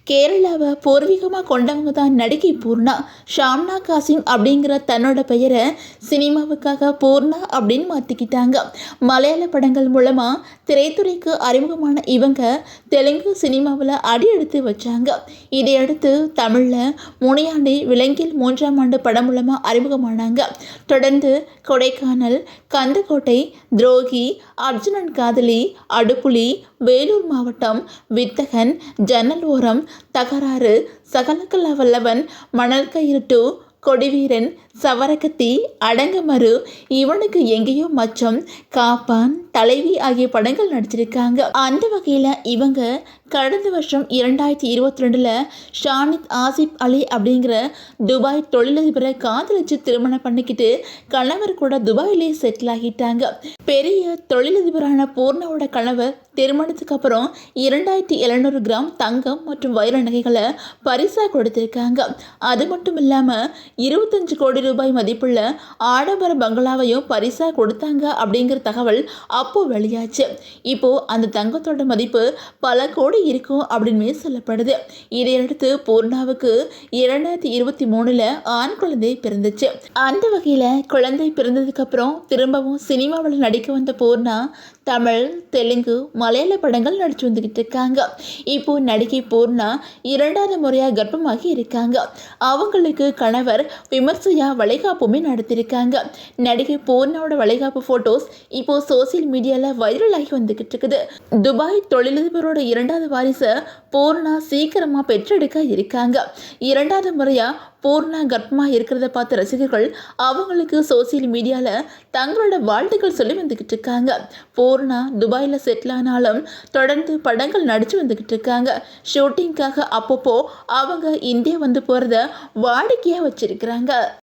கேரளாவை பூர்வீகமாக கொண்டவங்க தான் நடிகை பூர்ணா. ஷாம்னா காசிம் அப்படிங்கிற தன்னோட பெயரை சினிமாவுக்காக பூர்ணா அப்படின்னு மாற்றிக்கிட்டாங்க. மலையாள படங்கள் மூலமாக திரைத்துறைக்கு அறிமுகமான இவங்க தெலுங்கு சினிமாவில் அடி எடுத்து வச்சாங்க. இதையடுத்து தமிழில் முனியாண்டி விலங்கில் 3ஆம் ஆண்டு படம் மூலமாக அறிமுகமானாங்க. தொடர்ந்து கொடைக்கானல், கந்தக்கோட்டை, துரோகி, அர்ஜுனன் காதலி, அடுப்புலி, வேலூர் மாவட்டம், வித்தகன், ஜன்னல் ஓரம், தகராறு, சகலகலா வல்லவன், மணல் கயிறு 2, கொடிவீரன், சவரக்கத்தி, அடங்கமறு, இவனுக்கு எங்கேயோ மச்சம், காப்பான், தலைவி ஆகிய படங்கள் நடிச்சிருக்காங்க. அந்த வகையில் இவங்க கடந்த வருஷம் 2022 ஷானித் ஆசிப் அலி அப்படிங்கிற துபாய் தொழிலதிபரை காதலிச்சு திருமணம் பண்ணிக்கிட்டு கணவர் கூட துபாயிலே செட்டில் ஆகிட்டாங்க. பெரிய தொழிலதிபரான பூர்ணாவோட கணவர் திருமணத்துக்கு அப்புறம் 2700 கிராம் தங்கம் மற்றும் வைர நகைகளை பரிசா கொடுத்திருக்காங்க. அது மட்டும் இல்லாமல் 25 கோடி ரூபாய் மதிப்புள்ள ஆடம்பர பங்களாவையும் பரிசா கொடுத்தாங்க அப்படிங்கிற தகவல் அப்போ வெளியாச்சு. இப்போ அந்த தங்கத்தோட மதிப்பு பல கோடி இருக்கும் அப்படின்னு சொல்லப்படுது. இதையடுத்து பூர்ணாவுக்கு 2023 ஆண் குழந்தை பிறந்துச்சு. அந்த வகையில குழந்தை பிறந்ததுக்கு அப்புறம் திரும்பவும் சினிமாவில் நடிக்க வந்த பூர்ணா தமிழ், தெலுங்கு, மலையாள படங்கள் நடிச்சு வந்துகிட்டு இருக்காங்க. இப்போ நடிகை பூர்ணா 2வது முறையாக கர்ப்பமாகி இருக்காங்க. அவங்களுக்கு கணவர் விமர்சையா வளைகாப்புமே நடத்திருக்காங்க. நடிகை பூர்ணாவோட வளைகாப்பு போட்டோஸ் இப்போ சோசியல் மீடியால வைரல் ஆகி வந்துகிட்டு இருக்குது. துபாய் தொழிலதிபரோட 2வது வாரிசை பூர்ணா சீக்கிரமா பெற்றெடுக்க இருக்காங்க. 2வது முறையா பூர்ணா கர்ப்பமாக இருக்கிறத பார்த்த ரசிகர்கள் அவங்களுக்கு சோசியல் மீடியாவில் தங்களோட வாழ்த்துக்கள் சொல்லி வந்துக்கிட்டு இருக்காங்க. பூர்ணா துபாயில் செட்டில் ஆனாலும் தொடர்ந்து படங்கள் நடித்து வந்துக்கிட்டு இருக்காங்க. ஷூட்டிங்காக அப்பப்போ அவங்க இந்தியா வந்து போகிறத வாடிக்கையாக வச்சிருக்கிறாங்க.